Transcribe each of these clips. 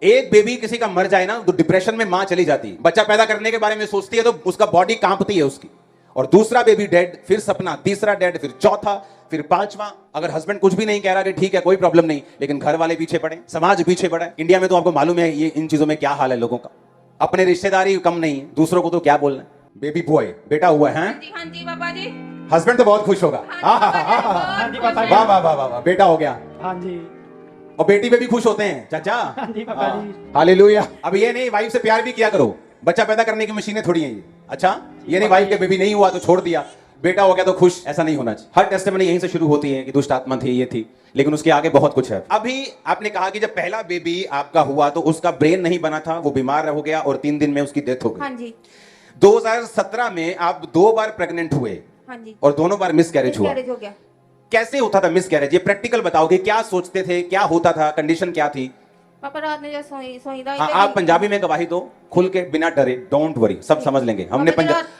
एक बेबी किसी का मर जाए ना तो डिप्रेशन में मां चली जाती है, बच्चा पैदा करने के बारे में सोचती है तो उसका बॉडी कांपती है उसकी। और दूसरा बेबी डेड, फिर सपना, तीसरा डेड, फिर चौथा, फिर पांचवा। अगर हस्बैंड कुछ भी नहीं कह रहा कि ठीक है कोई प्रॉब्लम नहीं, लेकिन घर वाले पीछे पड़े, समाज पीछे पड़ा। इंडिया में तो आपको मालूम है ये इन चीजों में क्या हाल है लोगों का। अपने रिश्तेदारी कम नहीं है, दूसरों को तो क्या बोलना है। बेबी बॉय बेटा हुआ है। हाँ जी पापा जी। हस्बैंड तो बहुत खुश होगा। हाँ जी पापा जी। वाह वाह वाह वाह, बेटा हो गया। हाँ जी। और बेटी पे भी खुश होते हैं चाचा। हाँ जी पापा जी। हालेलुया। अब ये नहीं वाइफ से प्यार भी किया करो, बच्चा पैदा करने की मशीनें थोड़ी हैं ये। अच्छा, ये नहीं वाइफ के बेबी नहीं हुआ तो छोड़ दिया, बेटा हो गया तो खुश, ऐसा नहीं होना चाहिए। हर टेस्टिमनी यहीं से शुरू होती है कि दुष्ट आत्मा थी, ये थी, लेकिन उसके आगे बहुत कुछ है। अभी आपने कहा कि जब पहला बेबी आपका हुआ तो उसका ब्रेन नहीं बना था, वो बीमार हो गया और 3 दिन में उसकी डेथ हो गई। हाँ जी। 2017 में आप 2 बार प्रेग्नेंट हुए। हाँ जी। और दोनों बार मिसकैरेज हुआ। मिसकैरेज हो गया। कैसे होता था मिसकैरेज, ये प्रैक्टिकल बताओगे, क्या सोचते थे, क्या होता था, कंडीशन क्या थी? पापा रात में जब सोईदा हाँ, आप पंजाबी में गवाही दो खुल के, बिना डरे, डोंट वरी, सब समझ लेंगे। हमने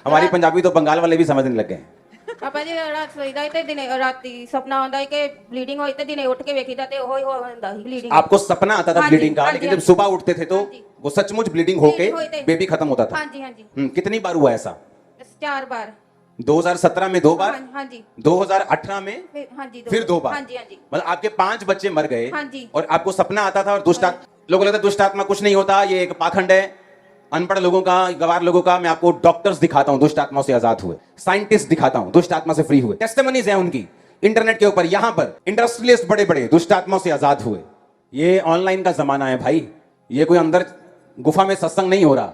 हमारी पंजाबी तो बंगाल वाले भी समझने लग गए हैं। पापा जी रात सोईदा ते दिने राती सपना आंदा है कि ब्लीडिंग होई ते दिने उठ के वेखीदा ते होई होंदा ही ब्लीडिंग। आपको सपना आता था हाँ जी, ब्लीडिंग का, हाँ लेकिन जी, जब सुबह उठते थे तो हाँ जी। वो सचमुच ब्लीडिंग होके होते। बेबी खत्म होता था। हाँ जी हाँ जी। कितनी बार हुआ ऐसा? 4 बार। 2017 में 2 बार, हाँ जी। 2018 में हाँ जी फिर 2 बार। हाँ जी हाँ जी। मतलब आपके 5 बच्चे मर गए। हाँ जी। और आपको सपना आता था। और दुष्ट लोगों लगता है दुष्ट आत्मा कुछ नहीं होता, ये एक पाखंड है अनपढ़ लोगों का, गवार लोगों का। मैं आपको डॉक्टर्स दिखाता हूं दुष्ट आत्माओं से आजाद हुए, साइंटिस्ट दिखाता हूं दुष्ट आत्मा से फ्री हुए, टेस्टिमनीज है उनकी इंटरनेट के ऊपर, यहां पर इंडस्ट्रियलिस्ट बड़े बड़े दुष्ट आत्माओं से आजाद हुए। ये ऑनलाइन का जमाना है भाई, ये कोई अंदर गुफा में सत्संग नहीं हो रहा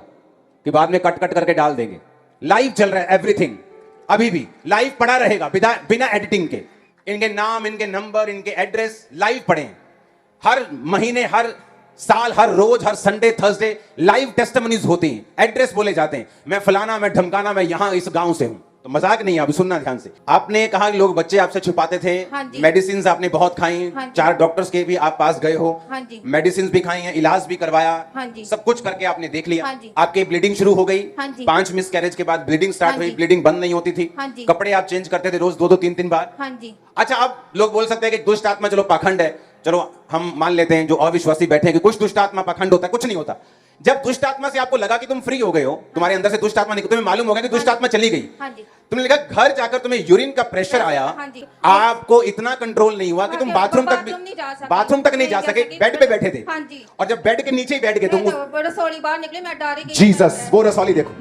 कि बाद में कट कट करके डाल देंगे। लाइव चल रहा है एवरीथिंग, अभी भी लाइव पड़ा रहेगा बिना एडिटिंग के। इनके नाम, इनके नंबर, इनके एड्रेस लाइव पड़े हैं। हर महीने, हर साल, हर रोज, हर संडे, थर्सडे लाइव टेस्टिमनीज होती हैं, एड्रेस बोले जाते हैं, मैं फलाना, मैं ढमकाना, मैं यहां इस गांव से हूं। तो मजाक नहीं है, अभी सुनना ध्यान से। आपने कहा कि लोग बच्चे आपसे छुपाते थे। हाँ जी। मेडिसिन आपने बहुत खाई। हाँ जी। 4 डॉक्टर्स के भी आप पास गए हो। हाँ जी। मेडिसिन भी खाई हैं, इलाज भी करवाया। हाँ जी। सब कुछ करके आपने देख लिया। हाँ जी। आपकी ब्लीडिंग शुरू हो गई। हाँ जी। 5 मिसकैरेज के बाद ब्लीडिंग स्टार्ट हाँ हुई, जी। ब्लीडिंग बंद नहीं होती थी। हाँ जी। कपड़े आप चेंज करते थे रोज 2-2 3-3 बार। हाँ जी। अच्छा, अब लोग बोल सकते हैं कि दुष्ट आत्मा चलो पाखंड है, चलो हम मान लेते हैं, जो अविश्वासी बैठे हैं कि कुछ दुष्ट आत्मा पाखंड होता है, कुछ नहीं होता। जब दुष्ट आत्मा से आपको लगा कि तुम फ्री हो गए हो, तुम्हारे अंदर से दुष्ट आत्मा नहीं, तुम्हें मालूम हो गया कि दुष्ट आत्मा चली गई, हाँ जी। तुमने लगा घर जाकर तुम्हें यूरिन का प्रेशर आया, हाँ जी। आपको इतना कंट्रोल नहीं हुआ कि तुम बाथरूम तक नहीं जा सके, बेड पे बैठे थे। हाँ जी। और जब बेड के नीचे ही बैठ गए तुम, तो रसोली बाहर निकले, मैं डर गई। जीसस, वो रसौली देखो,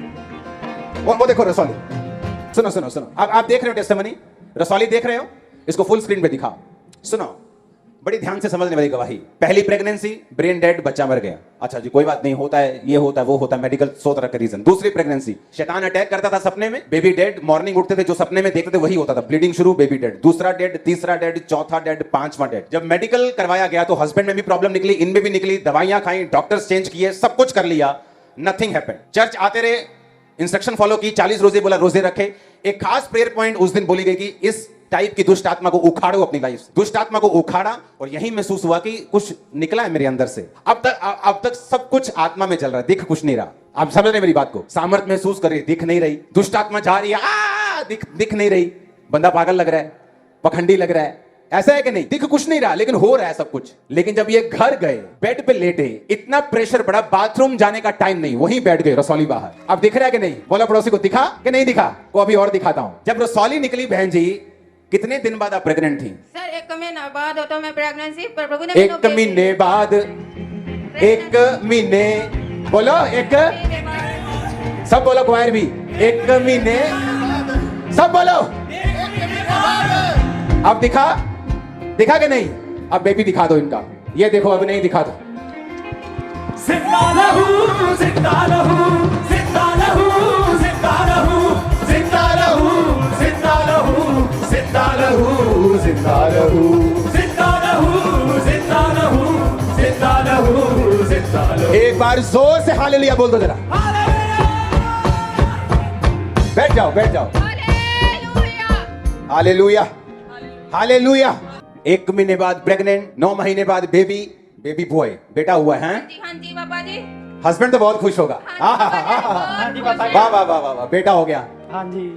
वो देखो रसौली। सुनो सुनो सुनो, आप देख रहे हो टेस्टिमनी, रसौली देख रहे हो, इसको फुल स्क्रीन पे दिखाओ। सुनो, बड़ी ध्यान से समझने वाली गवाही। पहली प्रेगनेंसी, ब्रेन डेड, बच्चा मर गया। अच्छा जी, कोई बात नहीं, होता है, ये होता है, वो होता है, मेडिकल 100 तरह का रीजन। दूसरी प्रेगनेंसी, शैतान अटैक करता था सपने में, बेबी डेड, मॉर्निंग उठते थे, जो सपने में देखते थे वही होता था, ब्लीडिंग शुरू, बेबी डेड, दूसरा डेड, तीसरा डेड, चौथा डेड, 5वां डेड। जब मेडिकल करवाया गया तो हस्बैंड में भी प्रॉब्लम निकली, इनमें भी निकली, दवाइयां खाई, डॉक्टर्स चेंज किए, सब कुछ कर लिया, नथिंग हैपेंड। चर्च आते रहे, इंस्ट्रक्शन फॉलो की, 40 रोजे बोला रोजे रखे। एक खास प्रेयर पॉइंट उस दिन बोली गई कि इस टाइप की दुष्ट आत्मा को उखाड़ो अपनी लाइफ से। दुष्ट आत्मा को उखाड़ा और यही महसूस हुआ कि कुछ निकला है मेरे अंदर से। अब तक सब कुछ आत्मा में चल रहा है, दिख कुछ नहीं रहा। आप समझ रहे मेरी बात को? सामर्थ्य महसूस कर रही, दिख नहीं रही। दुष्ट आत्मा जा रही है, दिख नहीं रही। बंदा पागल लग रहा है, पखंडी लग रहा है, ऐसा है कि नहीं? दिख कुछ नहीं रहा, लेकिन हो रहा है सब कुछ। लेकिन जब ये घर गए, बेड पे लेटे, इतना प्रेशर पड़ा, बाथरूम जाने का टाइम नहीं, वहीं बैठ गए रसौली बाहर। अब दिख रहा है कि नहीं? बोला पड़ोसी को, दिखा कि नहीं दिखा? को अभी और दिखाता हूं। जब रसौली निकली बहन जी, कितने दिन बाद आप प्रेग्नेंट थी? सर 1 महीना बाद होता मैं प्रेगनेंसी, पर प्रभु ने 1 महीने बाद, 1 महीने, बोलो एक, सब बोलो, क्वायर भी, 1 महीने, सब बोलो। अब दिखा कि नहीं? अब बेबी दिखा दो इनका, ये देखो, अब नहीं दिखा दो। जिंदा रहूं, जिंदा रहूं, जिंदा रहूं, जिंदा रहूं, जिंदा रहूं, जिंदा रहूं, जिंदा रहूं, जिंदा रहूं, जिंदा रहूं, जिंदा रहूं, जिंदा रहूं, जिंदा रहूं। एक बार जोर से हालेलुया बोल दो जरा। बैठ जाओ, बैठ जाओ। Hallelujah, hallelujah. 1 महीने बाद प्रेग्नेंट, 9 महीने बाद बेबी बॉय, बेटा हुआ है। हाँ जी पापा जी। हस्बैंड तो बहुत खुश होगा। हाँ जी पापा जी। वाह वाह वाह वाह, बेटा हो गया। हाँ जी।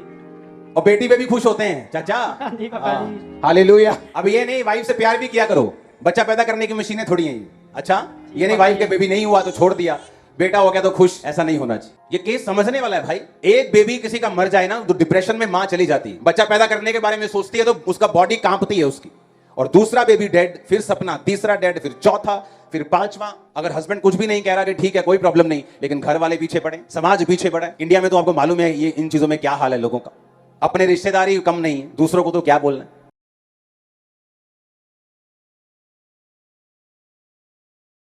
और बेटी पे भी खुश होते हैं चाचा। हाँ जी पापा जी। हालेलुया। अब ये नहीं वाइफ से प्यार भी किया करो, बच्चा पैदा करने की मशीनें थोड़ी हैं ये। अच्छा, ये नहीं वाइफ के बेबी नहीं हुआ तो छोड़ दिया, बेटा हो गया तो खुश, ऐसा नहीं होना चाहिए। ये केस समझने वाला है भाई। एक बेबी किसी का मर जाए ना तो डिप्रेशन में मां चली जाती है, बच्चा पैदा करने के बारे में सोचती है तो उसका बॉडी कांपती है उसकी, और दूसरा बेबी डेड, फिर सपना, तीसरा डेड, फिर चौथा, फिर पांचवा। अगर हस्बैंड कुछ भी नहीं कह रहा कि ठीक है कोई प्रॉब्लम नहीं, लेकिन घर वाले पीछे पड़े, समाज पीछे पड़ा है। इंडिया में तो आपको मालूम है ये इन चीजों में क्या हाल है लोगों का। अपने रिश्तेदारी कम नहीं, दूसरों को तो क्या बोलना है।